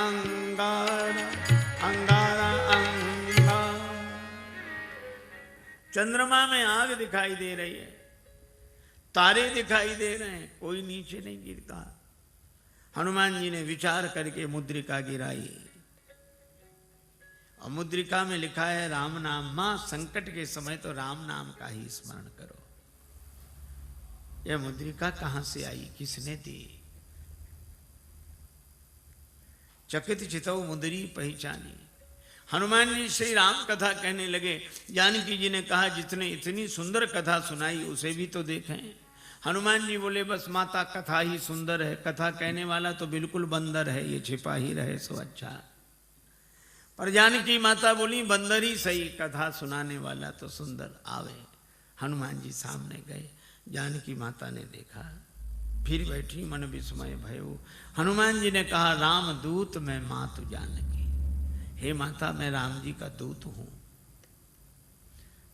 अंगारा अंगारा अंगारा। चंद्रमा में आग दिखाई दे रही है, तारे दिखाई दे रहे हैं, कोई नीचे नहीं गिरता। हनुमान जी ने विचार करके मुद्रिका गिराई और मुद्रिका में लिखा है राम नाम। मां संकट के समय तो राम नाम का ही स्मरण करो। यह मुद्रिका कहां से आई, किसने दी? चकित चितौ मुद्री पहचानी। हनुमान जी श्री राम कथा कहने लगे। जानकी जी ने कहा जितने इतनी सुंदर कथा सुनाई उसे भी तो देखें। हनुमान जी बोले बस माता कथा ही सुंदर है, कथा कहने वाला तो बिल्कुल बंदर है, ये छिपा ही रहे सो अच्छा। पर जानकी माता बोली बंदर ही सही, कथा सुनाने वाला तो सुंदर आवे। हनुमान जी सामने गए, जानकी माता ने देखा, फिर बैठी मन विस्मय भयो। हनुमान जी ने कहा राम दूत मैं मातु जानकी। हे माता मैं राम जी का दूत हूं,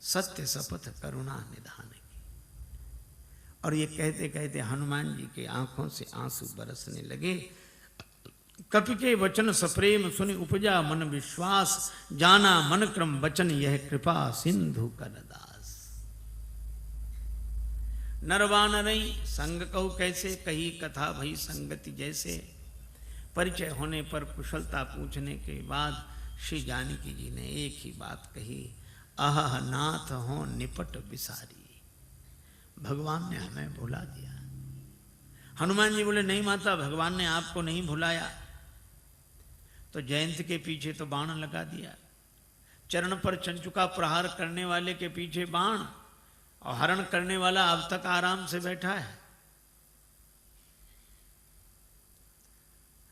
सत्य शपथ करुणा निधान की। और ये कहते कहते हनुमान जी के आंखों से आंसू बरसने लगे। कपि के वचन सप्रेम सुनि उपजा मन विश्वास, जाना मन क्रम वचन यह कृपा सिंधु कर दास। नरवानरई संग कहु कैसे, कही कथा भई संगति जैसे। परिचय होने पर कुशलता पूछने के बाद श्री जानकी जी ने एक ही बात कही, अह नाथ हो निपट बिसारी। भगवान ने हमें भुला दिया। हनुमान जी बोले नहीं माता, भगवान ने आपको नहीं भुलाया। तो जयंत के पीछे तो बाण लगा दिया, चरण पर चंचुका प्रहार करने वाले के पीछे बाण, और हरण करने वाला अब तक आराम से बैठा है।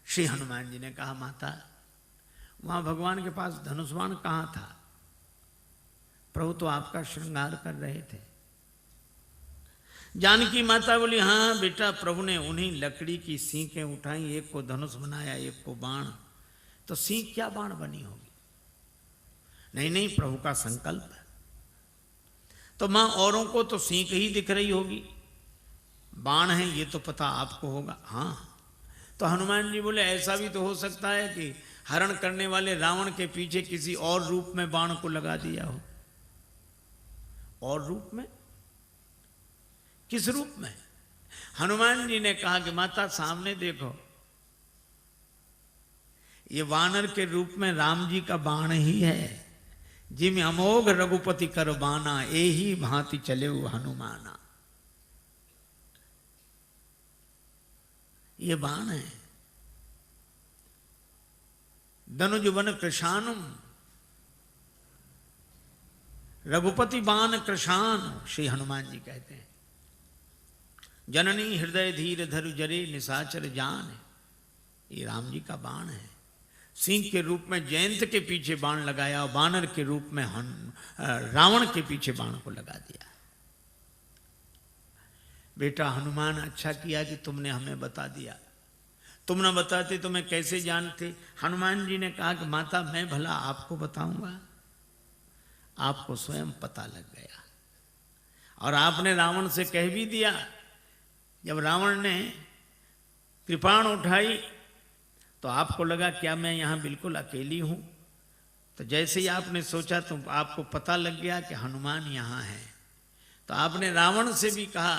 श्री हनुमान जी ने कहा माता वहां भगवान के पास धनुष बाण कहां था? प्रभु तो आपका श्रृंगार कर रहे थे। जानकी माता बोली हाँ बेटा, प्रभु ने उन्हीं लकड़ी की सीखें उठाई, एक को धनुष बनाया एक को बाण। तो सीख क्या बाण बनी होगी? नहीं नहीं, प्रभु का संकल्प है। तो मां औरों को तो सीख ही दिख रही होगी, बाण है ये तो पता आपको होगा। हाँ, तो हनुमान जी बोले ऐसा भी तो हो सकता है कि हरण करने वाले रावण के पीछे किसी और रूप में बाण को लगा दिया हो। और रूप में? किस रूप में? हनुमान जी ने कहा कि माता सामने देखो, ये वानर के रूप में राम जी का बाण ही है। जिम अमोघ रघुपति कर बाना, एही भांति चले हनुमाना। ये बाण है। धनुज वन कृशानुम, रघुपति बाण कृशान, श्री हनुमान जी कहते हैं। जननी हृदय धीर धरु जरे निशाचर जान, ये राम जी का बाण है। सिंह के रूप में जयंत के पीछे बाण लगाया और बानर के रूप में रावण के पीछे बाण को लगा दिया। बेटा हनुमान अच्छा किया कि तुमने हमें बता दिया, तुम न बताते तो मैं कैसे जानते? हनुमान जी ने कहा कि माता मैं भला आपको बताऊंगा, आपको स्वयं पता लग गया। और आपने रावण से कह भी दिया। जब रावण ने कृपाण उठाई तो आपको लगा क्या मैं यहां बिल्कुल अकेली हूं? तो जैसे ही आपने सोचा तो आपको पता लग गया कि हनुमान यहां है। तो आपने रावण से भी कहा,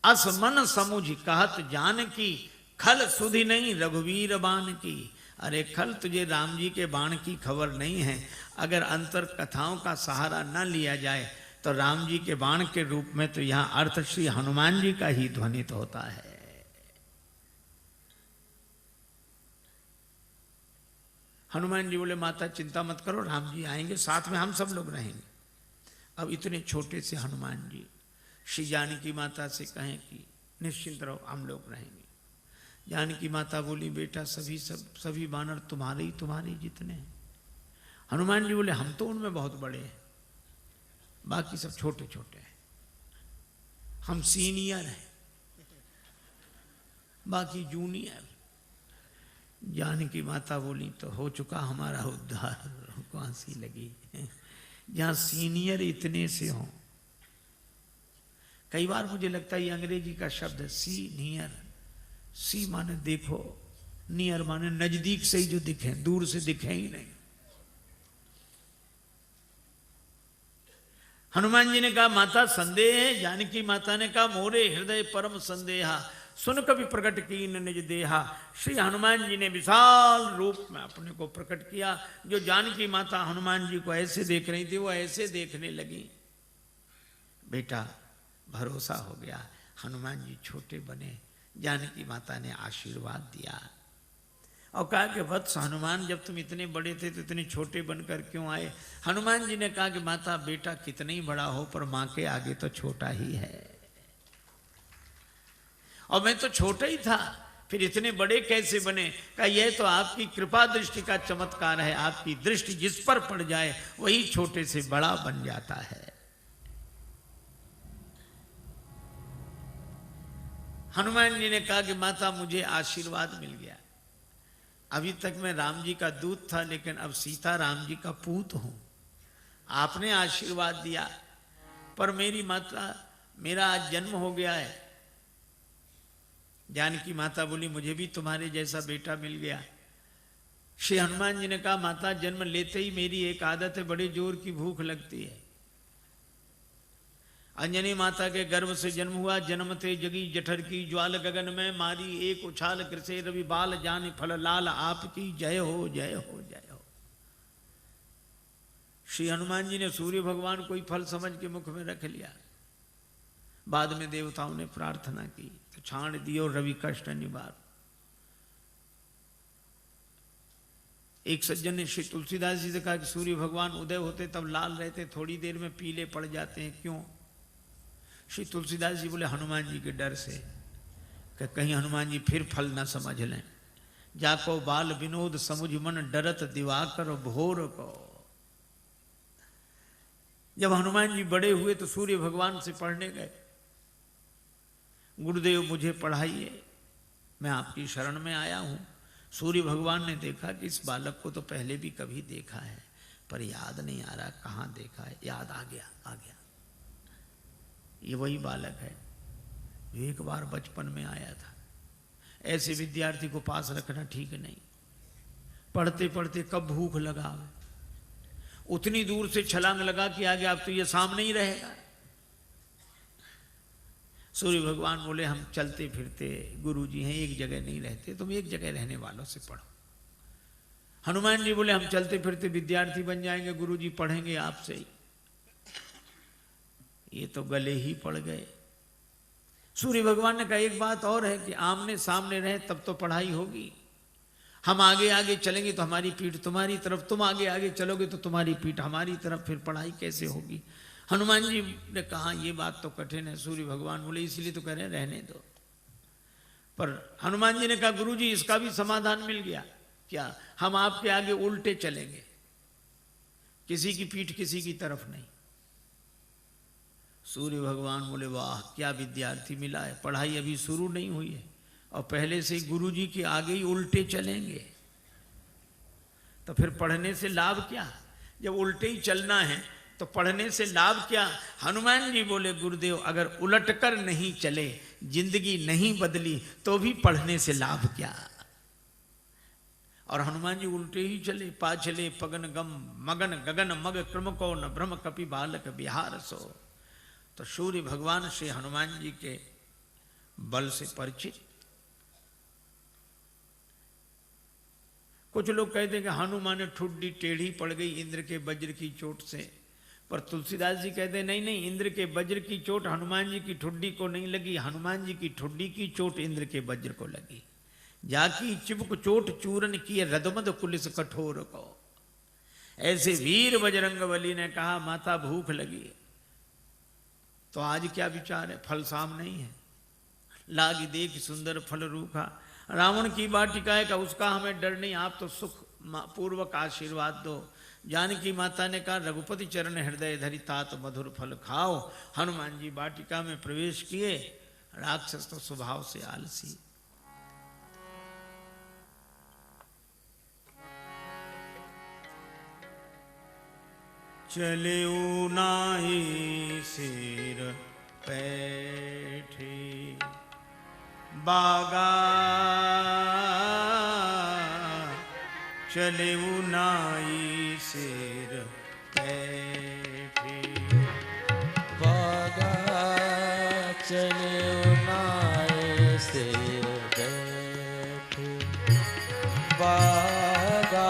अस मन समुझ कहत जान की, खल सुधि नहीं रघुवीर बाण की। अरे खल, तुझे राम जी के बाण की खबर नहीं है। अगर अंतर कथाओं का सहारा न लिया जाए तो राम जी के बाण के रूप में तो यहाँ अर्थ श्री हनुमान जी का ही ध्वनित होता है। हनुमान जी बोले माता चिंता मत करो, राम जी आएंगे, साथ में हम सब लोग रहेंगे। अब इतने छोटे से हनुमान जी श्री जानकी माता से कहें कि निश्चिंत रहो, हम लोग रहेंगे। जानकी माता बोली बेटा सभी बानर तुम्हारे जितने हैं। हनुमान जी बोले हम तो उनमें बहुत बड़े हैं, बाकी सब छोटे छोटे हैं, हम सीनियर हैं, बाकी जूनियर। जानकी माता बोली तो हो चुका हमारा उद्धार। हमको हंसी लगी, जहां सीनियर इतने से हों। कई बार मुझे लगता है ये अंग्रेजी का शब्द है सीनियर। सी माने देखो, नियर माने नजदीक से ही जो दिखे, दूर से दिखे ही नहीं। हनुमान जी ने कहा माता संदेह है। जानकी माता ने कहा मोरे हृदय परम संदेहा, सुन कभी प्रकट कीन निज देहा। श्री हनुमान जी ने विशाल रूप में अपने को प्रकट किया। जो जानकी माता हनुमान जी को ऐसे देख रही थी वो ऐसे देखने लगी। बेटा भरोसा हो गया। हनुमान जी छोटे बने, जानकी माता ने आशीर्वाद दिया और कहा कि वत्स हनुमान, जब तुम इतने बड़े थे तो इतने छोटे बनकर क्यों आए? हनुमान जी ने कहा कि माता बेटा कितना ही बड़ा हो पर माँ के आगे तो छोटा ही है, और मैं तो छोटा ही था, फिर इतने बड़े कैसे बने? कहा यह तो आपकी कृपा दृष्टि का चमत्कार है। आपकी दृष्टि जिस पर पड़ जाए वही छोटे से बड़ा बन जाता है। हनुमान जी ने कहा कि माता मुझे आशीर्वाद मिल गया। अभी तक मैं राम जी का दूत था, लेकिन अब सीता राम जी का पूत हूं। आपने आशीर्वाद दिया, पर मेरी माता, मेरा आज जन्म हो गया है। जानकी माता बोली मुझे भी तुम्हारे जैसा बेटा मिल गया। श्री हनुमान जी ने कहा माता जन्म लेते ही मेरी एक आदत है, बड़े जोर की भूख लगती है। अंजनी माता के गर्भ से जन्म हुआ, जन्मते जगी जठर की ज्वाल, गगन में मारी एक उछाल, कृषे रवि बाल जाने फल लाल, आपकी जय हो जय हो जय हो। श्री हनुमान जी ने सूर्य भगवान को ही फल समझ के मुख में रख लिया। बाद में देवताओं ने प्रार्थना की तो छाण दियो रवि कष्ट निवार। एक सज्जन ने श्री तुलसीदास जी से कहा कि सूर्य भगवान उदय होते तब लाल रहते, थोड़ी देर में पीले पड़ जाते हैं, क्यों? श्री तुलसीदास जी बोले हनुमान जी के डर से, कि कहीं हनुमान जी फिर फल न समझ लें। जाको बाल विनोद समुझ मन, डरत दिवाकर भोर को। जब हनुमान जी बड़े हुए तो सूर्य भगवान से पढ़ने गए, गुरुदेव मुझे पढ़ाइए, मैं आपकी शरण में आया हूं। सूर्य भगवान ने देखा कि इस बालक को तो पहले भी कभी देखा है, पर याद नहीं आ रहा कहाँ देखा है। याद आ गया, आ गया, ये वही बालक है जो एक बार बचपन में आया था। ऐसे विद्यार्थी को पास रखना ठीक नहीं। पढ़ते पढ़ते कब भूख लगा, उतनी दूर से छलांग लगा कि आगे अब तो ये सामने ही रहेगा। सूर्य भगवान बोले हम चलते फिरते गुरु जी हैं, एक जगह नहीं रहते, तुम एक जगह रहने वालों से पढ़ो। हनुमान जी बोले हम चलते फिरते विद्यार्थी बन जाएंगे, गुरु जी पढ़ेंगे आपसे ही। ये तो गले ही पड़ गए। सूर्य भगवान ने कहा एक बात और है कि आमने सामने रहे तब तो पढ़ाई होगी। हम आगे आगे चलेंगे तो हमारी पीठ तुम्हारी तरफ, तुम आगे आगे चलोगे तो तुम्हारी पीठ हमारी तरफ, फिर पढ़ाई कैसे होगी? हनुमान जी ने कहा ये बात तो कठिन है। सूर्य भगवान बोले इसलिए तो कह रहे हैं रहने दो। पर हनुमान जी ने कहा गुरु जी इसका भी समाधान मिल गया। क्या? हम आपके आगे उल्टे चलेंगे, किसी की पीठ किसी की तरफ नहीं। सूर्य भगवान बोले वाह क्या विद्यार्थी मिला है, पढ़ाई अभी शुरू नहीं हुई है और पहले से गुरु जी के आगे ही उल्टे चलेंगे, तो फिर पढ़ने से लाभ क्या? जब उल्टे ही चलना है तो पढ़ने से लाभ क्या? हनुमान जी बोले गुरुदेव अगर उलटकर नहीं चले, जिंदगी नहीं बदली, तो भी पढ़ने से लाभ क्या? और हनुमान जी उल्टे ही चले। पाछले पगन गम मगन गगन मग क्रम को न भ्रम कपि बालक बिहार सो। तो सूर्य भगवान श्री हनुमान जी के बल से परिचित। कुछ लोग कहते हैं कि हनुमान ठुड्डी टेढ़ी पड़ गई इंद्र के वज्र की चोट से, पर तुलसीदास जी कहते हैं नहीं नहीं, इंद्र के वज्र की चोट हनुमान जी की ठुड्डी को नहीं लगी, हनुमान जी की ठुड्डी की चोट इंद्र के वज्र को लगी। जाकी चिबुक चोट चूरन किए रदमद कुलिस कठोर को। ऐसे वीर बजरंगबली ने कहा माता भूख लगी, तो आज क्या विचार है? फल साम नहीं है, लागी देख सुंदर फल रूखा। रावण की वाटिका है का उसका हमें डर नहीं, आप तो सुख पूर्वक आशीर्वाद दो। जानकी माता ने कहा रघुपति चरण हृदय धरि तात मधुर फल खाओ। हनुमान जी वाटिका में प्रवेश किए। राक्षस तो स्वभाव से आलसी। चले नाई सिर पैठी बागा चले नाई सिर बैठे। बागा चले नाई सिर बैठे। बागा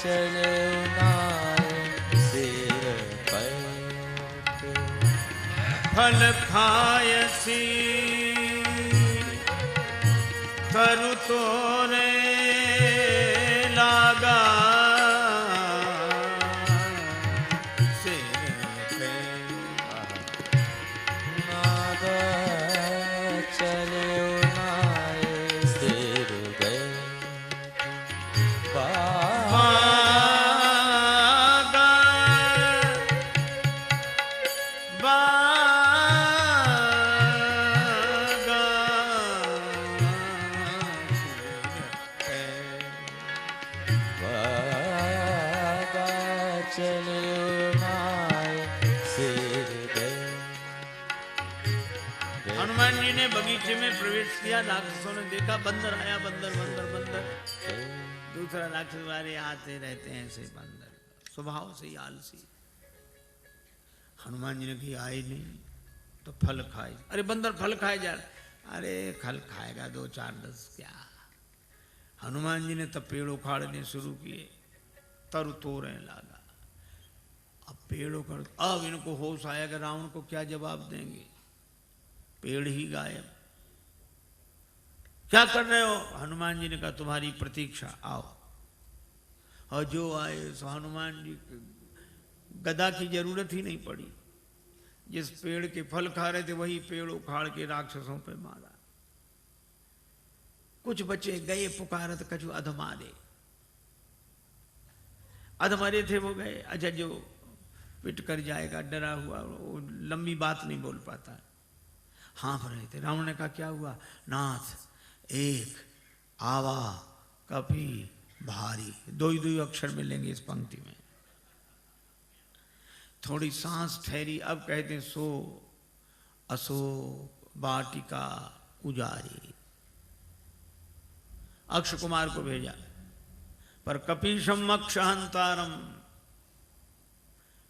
चले नाई सिर बैठे। फल खायसी तरु तोरे लागा सिर पे। नागा चले नाई सिर बैठे। बागा हनुमान जी ने बगीचे में प्रवेश किया। राक्षसों ने देखा बंदर आया, बंदर बंदर बंदर। दूसरा राक्षस वाले आते रहते हैं ऐसे बंदर, स्वभाव से ही आलसी। हनुमान जी ने कहा आए नहीं तो फल खाए। अरे बंदर फल खाए जा रहा। अरे फल खाएगा 2 4 10 क्या। हनुमान जी ने तब पेड़ उखाड़ने शुरू किए, तरु तोड़ने लगा। अब पेड़ उखाड़, अब इनको होश आया कि रावण को क्या जवाब देंगे। पेड़ ही गायब। क्या कर रहे हो? हनुमान जी ने कहा तुम्हारी प्रतीक्षा, आओ। और जो आए सो हनुमान जी गदा की जरूरत ही नहीं पड़ी। जिस पेड़ के फल खा रहे थे वही पेड़ उखाड़ के राक्षसों पे मारा। कुछ बचे गए पुकारत कछु अधमारे। अधमरे थे वो गए। अच्छा जो पिट कर जाएगा डरा हुआ वो लंबी बात नहीं बोल पाता, हाँफ रहे थे। रावण ने कहा क्या हुआ? नाथ एक आवा कपी भारी, 2 ही 2 अक्षर मिलेंगे इस पंक्ति में। थोड़ी सांस ठहरी, अब कहते हैं सो अशोक वाटिका उजारी। अक्षय कुमार को भेजा, पर कपीशम अक्षहंतारम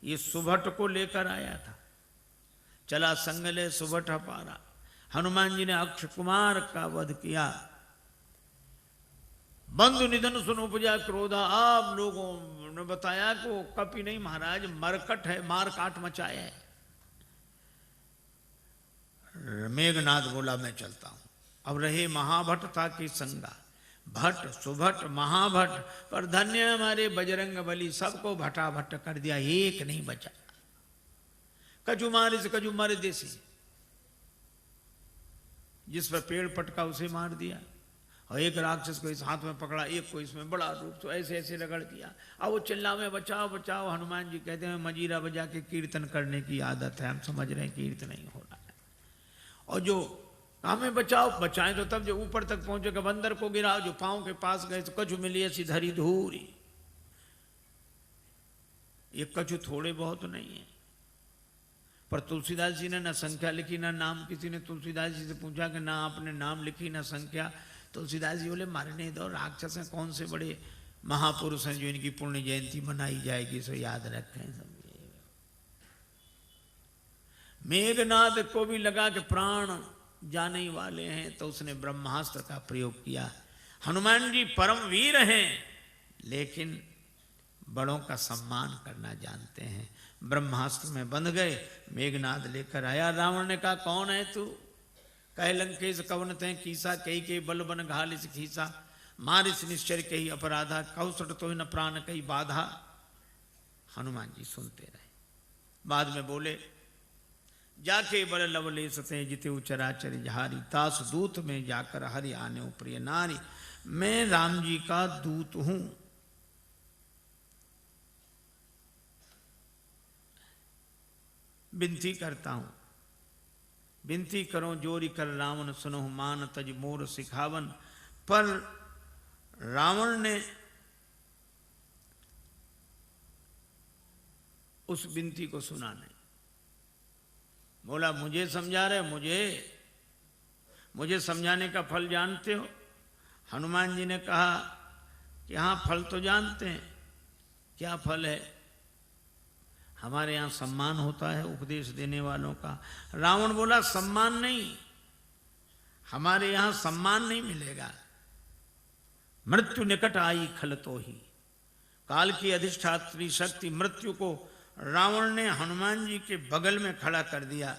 ये सुभट को लेकर आया था। चला संगले सुभट पारा। हनुमान जी ने अक्षय कुमार का वध किया। बंधु निधन सुन उपजा क्रोधा। आप लोगों ने बताया कि वो कपि नहीं महाराज मरकट है, मार काट मचाया है। मेघनाद बोला मैं चलता हूं। अब रहे महाभट था कि संगा, भट्ट सुभट महाभट, पर धन्य हमारे बजरंग बली, सबको भटा भट्ट कर दिया, एक नहीं बचा। कजू मारे से कजू मारे देसी, जिस पर पेड़ पटका उसे मार दिया। और एक राक्षस को इस हाथ में पकड़ा, एक को इसमें बड़ा रूप, तो ऐसे ऐसे रगड़ दिया। अब वो चिल्लावे बचाओ बचाओ। हनुमान जी कहते हैं मजीरा बजा के कीर्तन करने की आदत है, हम समझ रहे हैं कीर्तन नहीं हो रहा है। और जो हमें बचाओ, बचाएं तो तब जो ऊपर तक पहुंचेगा। बंदर को गिराओ, जो पांव के पास गए तो कछु मिली ऐसी धरी धूरी। ये कछु थोड़े बहुत नहीं है। पर तुलसीदास जी ने ना संख्या लिखी ना नाम। किसी ने तुलसीदास जी से पूछा कि ना आपने नाम लिखी ना संख्या। तुलसीदास जी बोले मारने दो, राक्षस हैं, कौन से बड़े महापुरुष हैं जो इनकी पुण्य जयंती मनाई जाएगी, सो याद रखें सब। मेघनाद को भी लगा कि प्राण जाने ही वाले हैं, तो उसने ब्रह्मास्त्र का प्रयोग किया। हनुमान जी परम वीर हैं, लेकिन बड़ों का सम्मान करना जानते हैं। ब्रह्मास्त्र में बंध गए। मेघनाद लेकर आया। रावण ने कहा कौन है तू? कह लंकेश कवन ते कीसा, कई के बल बन घालिस खीसा, मारिस निश्चर कही अपराधा, कौसट तो न प्राण कही बाधा। हनुमान जी सुनते रहे। बाद में बोले जाके बल लवलेश ते जिते चराचर जहारी, तास दूत में जाकर हरि आने प्रिय नारी। मैं राम जी का दूत हूं। विनती करता हूं, विनती करो जोरी कर रावण सुनो, मान तज मोर सिखावन। पर रावण ने उस विनती को सुना नहीं। बोला मुझे समझा रहे, मुझे समझाने का फल जानते हो? हनुमान जी ने कहा कि हाँ फल तो जानते हैं, क्या फल है? हमारे यहाँ सम्मान होता है उपदेश देने वालों का। रावण बोला सम्मान नहीं, हमारे यहाँ सम्मान नहीं मिलेगा। मृत्यु निकट आई खल तो ही, काल की अधिष्ठात्री शक्ति मृत्यु को रावण ने हनुमान जी के बगल में खड़ा कर दिया।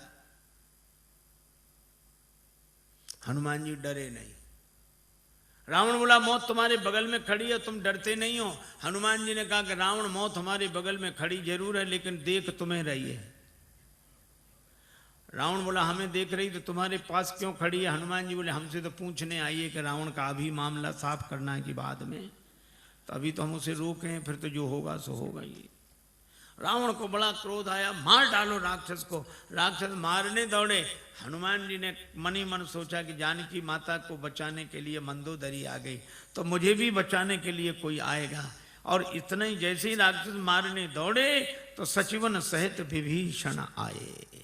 हनुमान जी डरे नहीं। रावण बोला मौत तुम्हारे बगल में खड़ी है, तुम डरते नहीं हो? हनुमान जी ने कहा कि रावण मौत हमारे बगल में खड़ी जरूर है, लेकिन देख तुम्हें रही है। रावण बोला हमें देख रही तो तुम्हारे पास क्यों खड़ी है? हनुमान जी बोले हमसे तो पूछने आई है कि रावण का अभी मामला साफ करना है कि बाद में, तो अभी तो हम उसे रोके हैं, फिर तो जो होगा सो होगा ही। रावण को बड़ा क्रोध आया, मार डालो राक्षस को। राक्षस मारने दौड़े। हनुमान जी ने मन ही मन सोचा कि जानकी माता को बचाने के लिए मंदोदरी आ गई, तो मुझे भी बचाने के लिए कोई आएगा। और इतना ही जैसे ही राक्षस मारने दौड़े तो सचिवन सहित विभीषण आए।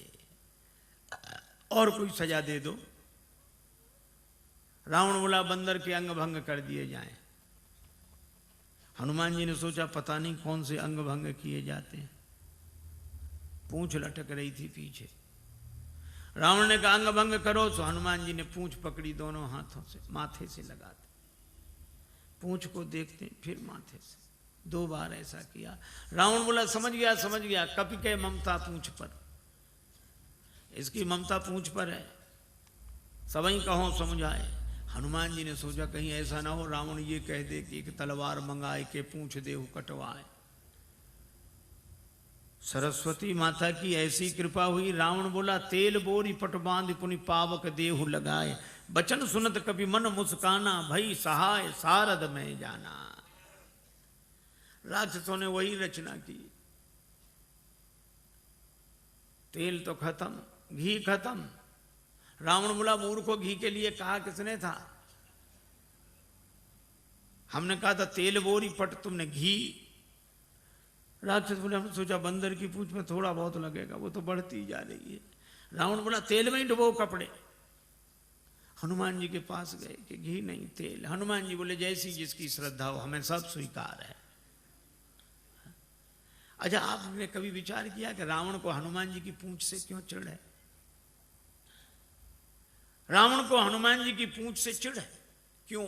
और कोई सजा दे दो। रावण बोला बंदर के अंग भंग कर दिए जाएं। हनुमान जी ने सोचा पता नहीं कौन से अंग भंग किए जाते हैं। पूंछ लटक रही थी पीछे। रावण ने कहा अंग भंग करो, तो हनुमान जी ने पूंछ पकड़ी, दोनों हाथों से माथे से लगाते, पूंछ को देखते फिर माथे से, 2 बार ऐसा किया। रावण बोला समझ गया, कपि के ममता पूंछ पर, इसकी ममता पूंछ पर है, सबई कहो समझाए। हनुमान जी ने सोचा कहीं ऐसा ना हो रावण ये कह दे कि एक तलवार मंगाए के पूंछ देहु कटवाए। सरस्वती माता की ऐसी कृपा हुई। रावण बोला तेल बोरी पट बांध पुनि पावक देहु लगाए, बचन सुनत कभी मन मुस्काना, भई सहाय सारद में जाना। राक्षसों ने वही रचना की। तेल तो खत्म, घी खत्म। रावण बोला मूर्खों घी के लिए कहा किसने था? हमने कहा था तेल बोरी पट, तुमने घी। राक्षस बोले हमने सोचा बंदर की पूंछ में थोड़ा बहुत लगेगा, वो तो बढ़ती जा रही है। रावण बोला तेल में ही डुबो कपड़े। हनुमान जी के पास गए कि घी नहीं तेल। हनुमान जी बोले जैसी जिसकी श्रद्धा हो, हमें सब स्वीकार है। अच्छा आपने कभी विचार किया कि रावण को हनुमान जी की पूंछ से क्यों चिढ़ है? रावण को हनुमान जी की पूंछ से चिढ़ है क्यों?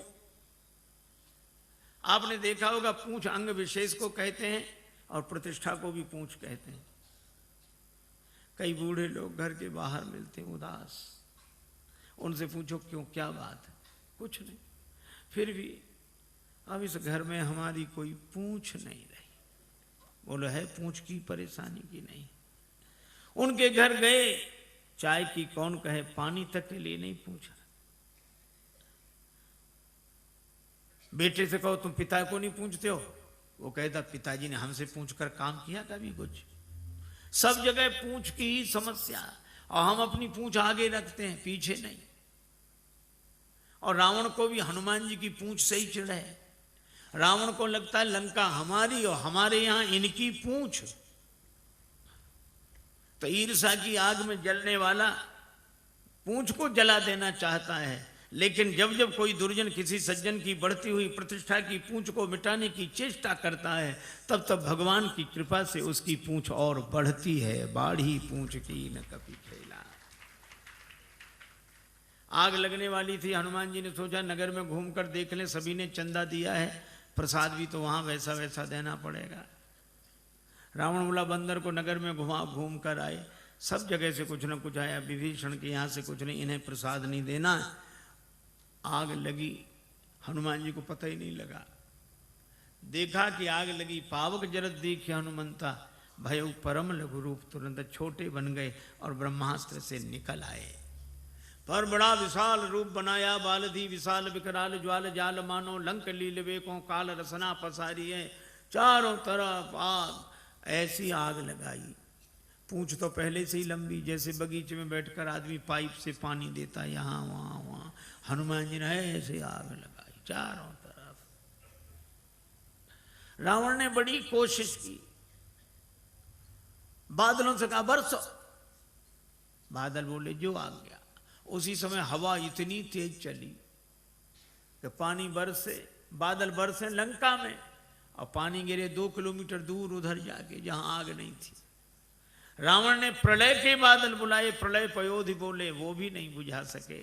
आपने देखा होगा पूंछ अंग विशेष को कहते हैं और प्रतिष्ठा को भी पूंछ कहते हैं। कई बूढ़े लोग घर के बाहर मिलते हैं उदास, उनसे पूछो क्यों, क्या बात है? कुछ नहीं, फिर भी अब इस घर में हमारी कोई पूंछ नहीं रही। बोलो है पूंछ की परेशानी की नहीं। उनके घर गए, चाय की कौन कहे, पानी तक के लिए नहीं पूछा। बेटे से कहो तुम पिता को नहीं पूछते हो, वो कहता पिताजी ने हमसे पूछकर काम किया कभी कुछ? सब जगह पूंछ की ही समस्या, और हम अपनी पूंछ आगे रखते हैं पीछे नहीं। और रावण को भी हनुमान जी की पूंछ से ही चिढ़ है। रावण को लगता है लंका हमारी और हमारे यहां इनकी पूंछ। तो ईर्ष्या की आग में जलने वाला पूंछ को जला देना चाहता है, लेकिन जब जब कोई दुर्जन किसी सज्जन की बढ़ती हुई प्रतिष्ठा की पूंछ को मिटाने की चेष्टा करता है, तब तब भगवान की कृपा से उसकी पूंछ और बढ़ती है। बाढ़ी पूंछ की न कभी खेला। आग लगने वाली थी। हनुमान जी ने सोचा नगर में घूमकर देख लें, सभी ने चंदा दिया है, प्रसाद भी तो वहां वैसा वैसा देना पड़ेगा। रावण बोला बंदर को नगर में घूम कर आए, सब जगह से कुछ न कुछ आया, विभीषण के यहाँ से कुछ नहीं, इन्हें प्रसाद नहीं देना। आग लगी, हनुमान जी को पता ही नहीं लगा। देखा कि आग लगी, पावक जरत देखी हनुमंता, भय परम लघु रूप, तुरंत छोटे बन गए और ब्रह्मास्त्र से निकल आए। पर बड़ा विशाल रूप बनाया, बालधि विशाल विकराल ज्वाल जाल मानो, लंक लील वेकों काल रसना पसारी है। चारों तरफ आग, ऐसी आग लगाई। पूंछ तो पहले से ही लंबी, जैसे बगीचे में बैठकर आदमी पाइप से पानी देता, यहाँ वहां वहां, हनुमान जी ने ऐसे आग लगाई चारों तरफ। रावण ने बड़ी कोशिश की, बादलों से कहा बरसो, बादल बोले जो आ गया। उसी समय हवा इतनी तेज चली कि पानी बरसे बादल बरसे लंका में और पानी गिरे 2 किलोमीटर दूर उधर जाके जहां आग नहीं थी। रावण ने प्रलय के बादल बुलाए, प्रलय पयोधि बोले, वो भी नहीं बुझा सके।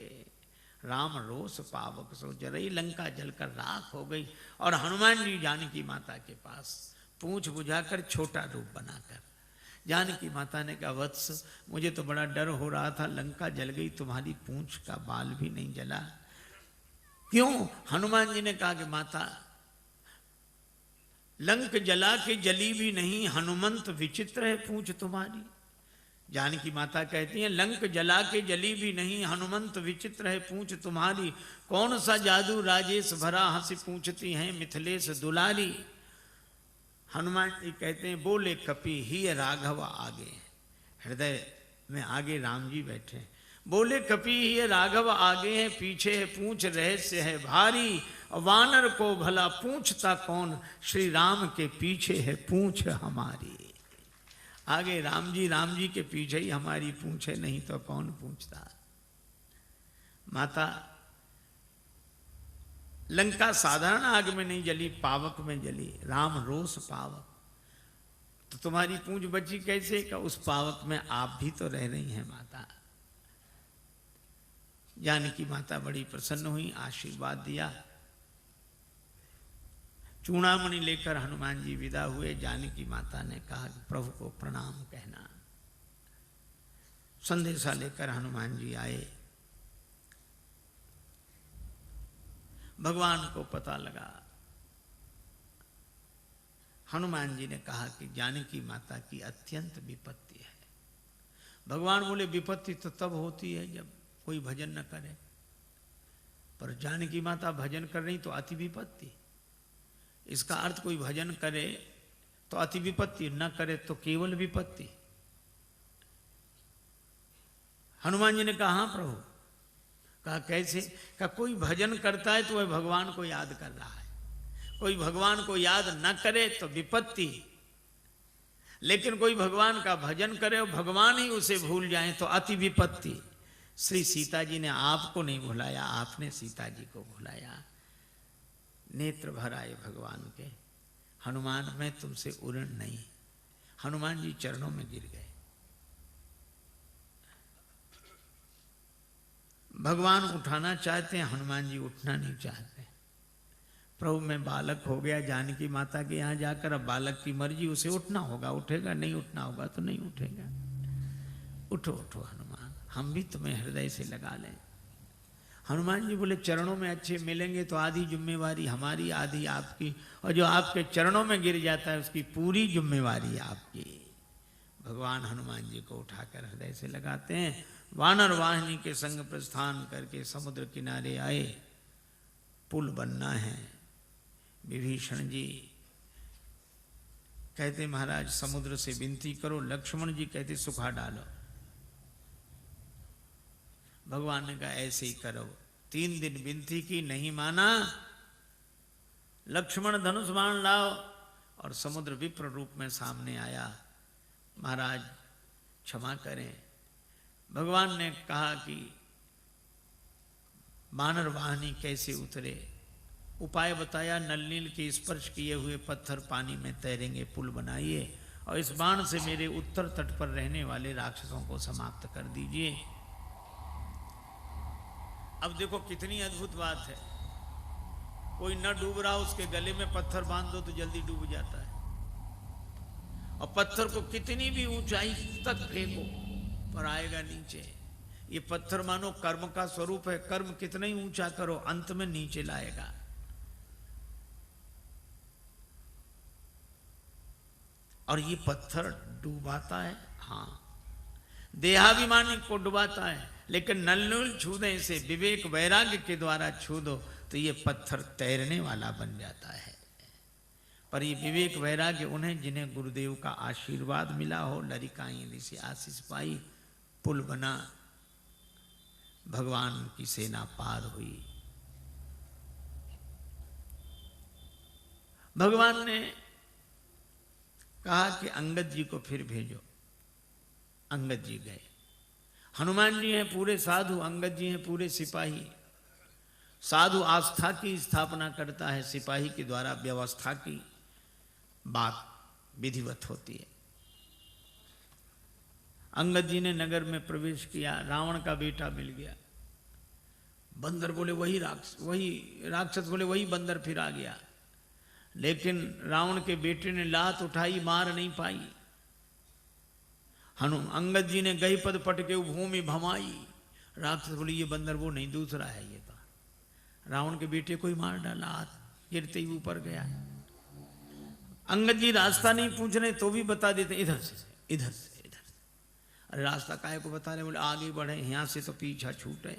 राम रोष पावक सो जरई, लंका जलकर राख हो गई। और हनुमान जी जानकी माता के पास पूंछ बुझाकर छोटा रूप बनाकर, जानकी माता ने कहा, वत्स मुझे तो बड़ा डर हो रहा था, लंका जल गई, तुम्हारी पूंछ का बाल भी नहीं जला, क्यों? हनुमान जी ने कहा कि माता, लंक जला के जली भी नहीं, हनुमंत विचित्र है पूंछ तुम्हारी। जानकी माता कहती हैं, लंक जला के जली भी नहीं, हनुमंत विचित्र है पूंछ तुम्हारी, कौन सा जादू राजेश भरा, हंसी पूछती हैं मिथिलेश दुलारी। हनुमान जी कहते हैं, बोले कपि ही राघव आगे, हृदय में आगे राम जी बैठे। बोले कपि ही राघव आगे है, पीछे है पूंछ रहस्य है भारी, वानर को भला पूछता कौन, श्री राम के पीछे है पूंछ हमारी। आगे राम जी के पीछे ही हमारी पूंछ है, नहीं तो कौन पूछता। माता, लंका साधारण आग में नहीं जली, पावक में जली, राम रोष पावक, तो तुम्हारी पूंछ बची कैसे? का उस पावक में आप भी तो रह रही हैं माता। जानकी माता बड़ी प्रसन्न हुई, आशीर्वाद दिया। चूड़ामणि लेकर हनुमान जी विदा हुए। जानकी माता ने कहा कि प्रभु को प्रणाम कहना। संदेशा लेकर हनुमान जी आए। भगवान को पता लगा। हनुमान जी ने कहा कि जानकी माता की अत्यंत विपत्ति है। भगवान बोले, विपत्ति तो तब होती है जब कोई भजन न करे, पर जानकी माता भजन कर रही तो अति विपत्ति। इसका अर्थ कोई भजन करे तो अति विपत्ति, न करे तो केवल विपत्ति। हनुमान जी ने कहा, हाँ प्रभु। कहा कैसे? कहा कोई भजन करता है तो वह भगवान को याद कर रहा है, कोई भगवान को याद न करे तो विपत्ति, लेकिन कोई भगवान का भजन करे और भगवान ही उसे भूल जाए तो अति विपत्ति। श्री सीता जी ने आपको नहीं भुलाया, आपने सीता जी को भुलाया। नेत्र भर आए भगवान के। हनुमान, मैं तुमसे उऋण नहीं। हनुमान जी चरणों में गिर गए। भगवान उठाना चाहते हैं, हनुमान जी उठना नहीं चाहते। प्रभु मैं बालक हो गया जानकी माता के यहाँ जाकर, अब बालक की मर्जी, उसे उठना होगा उठेगा, नहीं उठना होगा तो नहीं उठेगा। उठो उठो हनुमान, हम भी तुम्हें हृदय से लगा लें। हनुमान जी बोले, चरणों में अच्छे मिलेंगे तो आधी जिम्मेवारी हमारी, आधी आपकी, और जो आपके चरणों में गिर जाता है उसकी पूरी जिम्मेवारी आपकी। भगवान हनुमान जी को उठाकर हृदय से लगाते हैं। वानर वाहिनी के संग प्रस्थान करके समुद्र किनारे आए। पुल बनना है। विभीषण जी कहते, महाराज समुद्र से विनती करो। लक्ष्मण जी कहते, सुखा डालो। भगवान ने कहा, ऐसे ही करो। 3 दिन विनती की, नहीं माना। लक्ष्मण धनुष बाण लाओ, और समुद्र विप्र रूप में सामने आया। महाराज क्षमा करें। भगवान ने कहा कि वानर वाहिनी कैसे उतरे, उपाय बताया। नल नील के स्पर्श किए हुए पत्थर पानी में तैरेंगे, पुल बनाइए, और इस बाण से मेरे उत्तर तट पर रहने वाले राक्षसों को समाप्त कर दीजिए। अब देखो कितनी अद्भुत बात है। कोई न डूब रहा, उसके गले में पत्थर बांध दो तो जल्दी डूब जाता है। और पत्थर को कितनी भी ऊंचाई तक फेंको पर आएगा नीचे। ये पत्थर मानो कर्म का स्वरूप है। कर्म कितना ही ऊंचा करो, अंत में नीचे लाएगा। और ये पत्थर डुबाता है, हाँ, देहाभिमानी को डुबाता है, लेकिन नल छूने से, विवेक वैराग्य के द्वारा छू दो तो ये पत्थर तैरने वाला बन जाता है। पर ये विवेक वैराग्य उन्हें जिन्हें गुरुदेव का आशीर्वाद मिला हो, लरिकाई ऋषि आशीष पाई, पुल बना, भगवान की सेना पार हुई। भगवान ने कहा कि अंगद जी को फिर भेजो। अंगद जी गए। हनुमान जी हैं पूरे साधु, अंगद जी हैं पूरे सिपाही। साधु आस्था की स्थापना करता है, सिपाही के द्वारा व्यवस्था की बात विधिवत होती है। अंगद जी ने नगर में प्रवेश किया, रावण का बेटा मिल गया। बंदर बोले वही राक्षस बोले वही बंदर फिर आ गया। लेकिन रावण के बेटे ने लात उठाई, मार नहीं पाई। अंगद जी ने गई पद पटके भूमि भमाई। राक्षस बोले ये बंदर वो नहीं, दूसरा है ये तो। रावण के बेटे को ही मार डाला, हाथ गिरते ही ऊपर गया। अंगद जी रास्ता नहीं पूछ रहे तो भी बता देते इधर से इधर से इधर से। अरे रास्ता काहे को बता रहे, बोले आगे बढ़े, यहां से तो पीछा छूटे।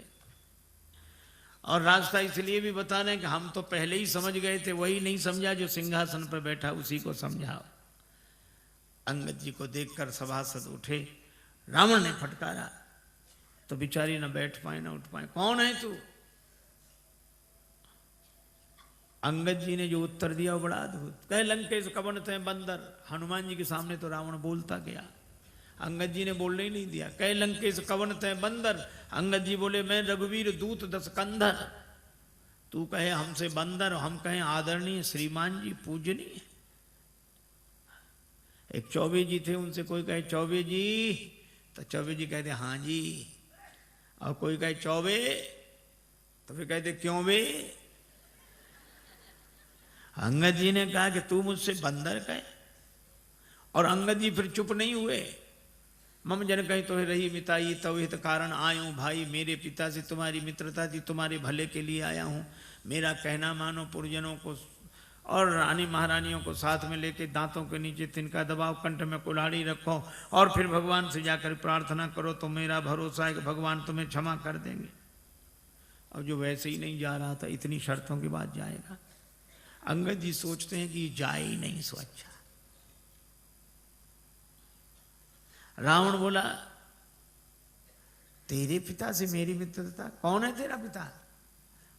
और रास्ता इसलिए भी बता रहे हैं कि हम तो पहले ही समझ गए थे, वही नहीं समझा जो सिंहासन पर बैठा उसी को समझाओ। अंगद जी को देखकर सभासद उठे। रावण ने फटकारा तो बिचारी न बैठ पाए न उठ पाए। कौन है तू? अंगद जी ने जो उत्तर दिया वो बड़ा अद्भुत। कहे लंकेश कवन थे बंदर। हनुमान जी के सामने तो रावण बोलता गया, अंगद जी ने बोलने ही नहीं दिया। कहे लंकेश कवन थे बंदर। अंगद जी बोले मैं रघुवीर दूत दस कंधर। तू कहे हमसे बंदर, हम कहें आदरणीय श्रीमान जी पूजनीय। एक चौबे जी थे, उनसे कोई कहे चौबे जी तो चौबे जी कहते हाँ जी, और कोई कहे चौबे तो फिर कहते क्यों बे। अंगद जी ने कहा कि तू मुझसे बंदर कहे, और अंगद जी फिर चुप नहीं हुए। मम जन कहीं तो रही मिताई तव हित कारण आयूं भाई, मेरे पिता से तुम्हारी मित्रता थी, तुम्हारे भले के लिए आया हूँ। मेरा कहना मानो, पुरजनों को और रानी महारानियों को साथ में लेके दांतों के नीचे तिनका दबाओ, कंठ में कुल्हाड़ी रखो और फिर भगवान से जाकर प्रार्थना करो तो मेरा भरोसा है कि भगवान तुम्हें क्षमा कर देंगे। और जो वैसे ही नहीं जा रहा था, इतनी शर्तों के बाद जाएगा। अंगद जी सोचते हैं कि जाए ही नहीं सो अच्छा। रावण बोला तेरे पिता से मेरी मित्रता, कौन है तेरा पिता?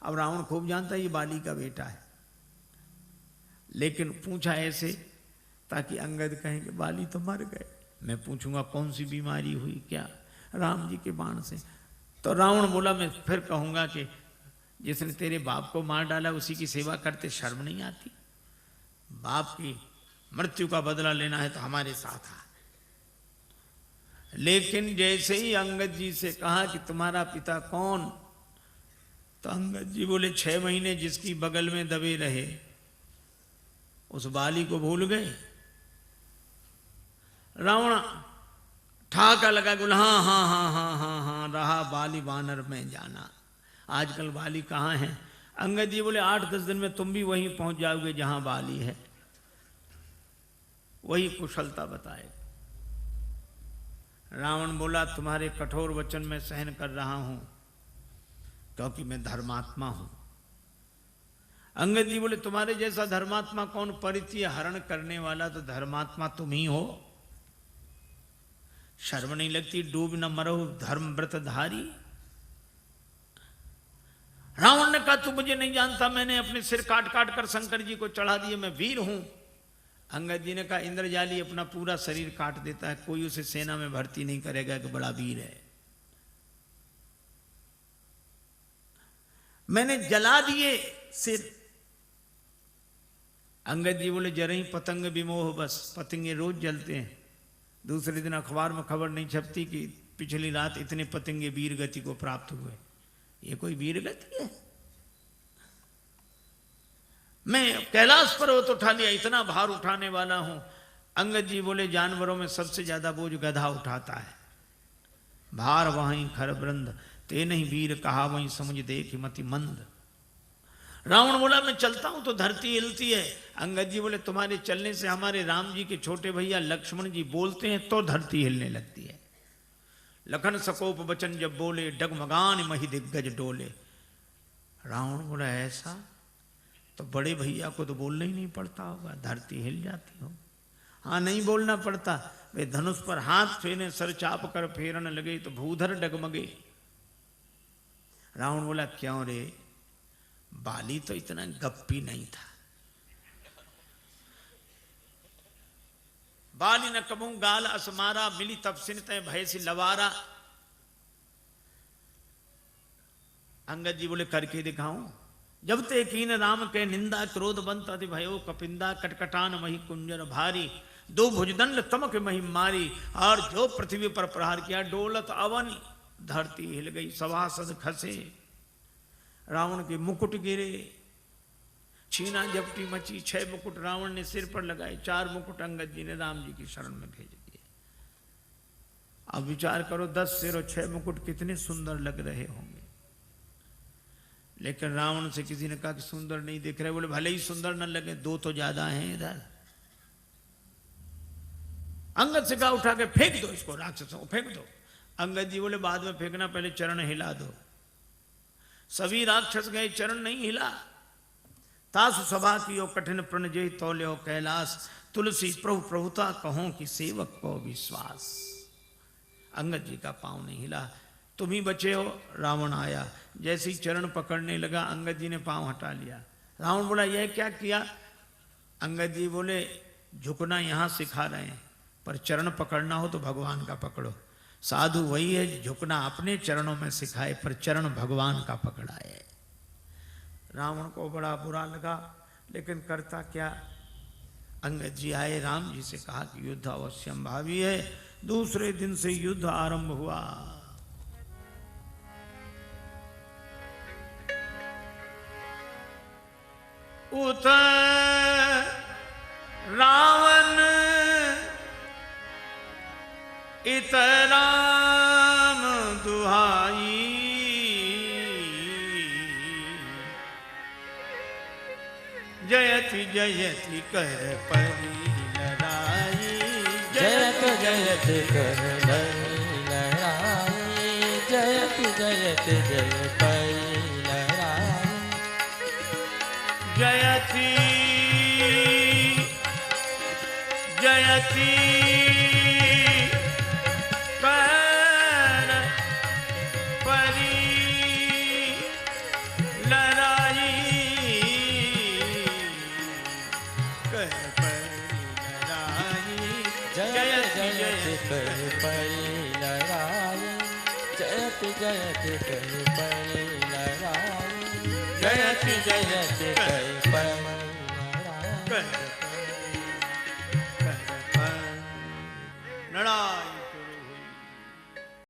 अब रावण खूब जानता है ये बाली का बेटा है, लेकिन पूछा ऐसे ताकि अंगद कहें कि बाली तो मर गए। मैं पूछूंगा कौन सी बीमारी हुई, क्या? राम जी के बाण से। तो रावण बोला मैं फिर कहूंगा कि जिसने तेरे बाप को मार डाला उसी की सेवा करते शर्म नहीं आती? बाप की मृत्यु का बदला लेना है तो हमारे साथ आ। लेकिन जैसे ही अंगद जी से कहा कि तुम्हारा पिता कौन, तो अंगद जी बोले 6 महीने जिसकी बगल में दबे रहे उस बाली को भूल गए। रावण ठाका लगा, बोला हाँ हाँ हाँ हाँ हाँ हाँ, रहा बाली वानर में जाना। आजकल बाली कहाँ है? अंगद जी बोले 8-10 दिन में तुम भी वहीं पहुंच जाओगे जहां बाली है, वही कुशलता बताए। रावण बोला तुम्हारे कठोर वचन में सहन कर रहा हूं क्योंकि मैं धर्मात्मा हूं। अंगद जी बोले तुम्हारे जैसा धर्मात्मा कौन? परिचय हरण करने वाला तो धर्मात्मा तुम ही हो। शर्म नहीं लगती? डूब न मरो धर्म व्रतधारी। रावण ने कहा तू मुझे नहीं जानता, मैंने अपने सिर काट काट कर शंकर जी को चढ़ा दिए, मैं वीर हूं। अंगद जी ने कहा इंद्रजाली अपना पूरा शरीर काट देता है, कोई उसे सेना में भर्ती नहीं करेगा कि बड़ा वीर है। मैंने जला दिए सिर। अंगद जी बोले जरा ही पतंग विमोह, बस पतंगे रोज जलते हैं। दूसरे दिन अखबार में खबर नहीं छपती कि पिछली रात इतने पतंगे वीर गति को प्राप्त हुए। ये कोई वीर गति है? मैं कैलाश पर्वत उठा लिया, इतना भार उठाने वाला हूं। अंगद जी बोले जानवरों में सबसे ज्यादा बोझ गधा उठाता है। भार वहीं खर वृंद, ते नहीं वीर कहा वहीं समझ देख मति मंद। रावण बोला मैं चलता हूं तो धरती हिलती है। अंगद जी बोले तुम्हारे चलने से हमारे राम जी के छोटे भैया लक्ष्मण जी बोलते हैं तो धरती हिलने लगती है। लखन सकोप बचन जब बोले, डगमगान मही दिग्गज डोले। रावण बोला ऐसा? तो बड़े भैया को तो बोलना ही नहीं पड़ता होगा, धरती हिल जाती हो। हाँ नहीं बोलना पड़ता, वे धनुष पर हाथ फेरे, सर चाप कर फेरन लगे तो भूधर डगमगे। रावण बोला क्यों रे? बाली तो इतना गप्पी नहीं था। बाली न कबू गाल असमारा, मिली तपसिन तय भय से लवारा। अंगद जी बोले करके दिखाऊं। जब ते कीन राम के निंदा क्रोध बंत अति भयो कपिंदा कटकटान मही कुंजर भारी दो भुजदंड तमक मही मारी और जो पृथ्वी पर प्रहार किया डोलत अवन धरती हिल गई सभासद खसे रावण के मुकुट गिरे छीना झपटी मची 6 मुकुट रावण ने सिर पर लगाए 4 मुकुट अंगद जी ने राम जी की शरण में भेज दिए। अब विचार करो 10 सिर और 6 मुकुट कितने सुंदर लग रहे होंगे। लेकिन रावण से किसी ने कहा कि सुंदर नहीं दिख रहे। बोले भले ही सुंदर न लगे 2 तो ज्यादा हैं इधर। अंगद से कहा उठा के फेंक दो इसको, राक्षसों को फेंक दो। अंगद जी बोले बाद में फेंकना, पहले चरण हिला दो। सभी राक्षस गए, चरण नहीं हिला। तासु सभा की ओ कठिन प्रण जय तौल्यो कैलाश तुलसी प्रभु प्रभुता कहो कि सेवक को विश्वास। अंगद जी का पांव नहीं हिला। तुम ही बचे हो। रावण आया, जैसे ही चरण पकड़ने लगा अंगद जी ने पांव हटा लिया। रावण बोला यह क्या किया? अंगद जी बोले झुकना यहां सिखा रहे हैं, पर चरण पकड़ना हो तो भगवान का पकड़ो। साधु वही है झुकना अपने चरणों में सिखाए, पर चरण भगवान का पकड़ाए। रावण को बड़ा बुरा लगा, लेकिन करता क्या। अंगद जी आए, राम जी से कहा कि युद्ध अवश्यम भावी है। दूसरे दिन से युद्ध आरंभ हुआ। उत रावण इत राम दुहाई जयति जयति कर परी लड़ाई। जयत जयत कर परी लड़ाई। जयत जयत जय परी लड़ाई। जयति जयति कर परी लड़ाई। कर परी लड़ाई। जयत जयत कर परी लड़ाई। जयत जयत कर परी लड़ाई। जयत जयत कर परी लड़ाई। लड़ा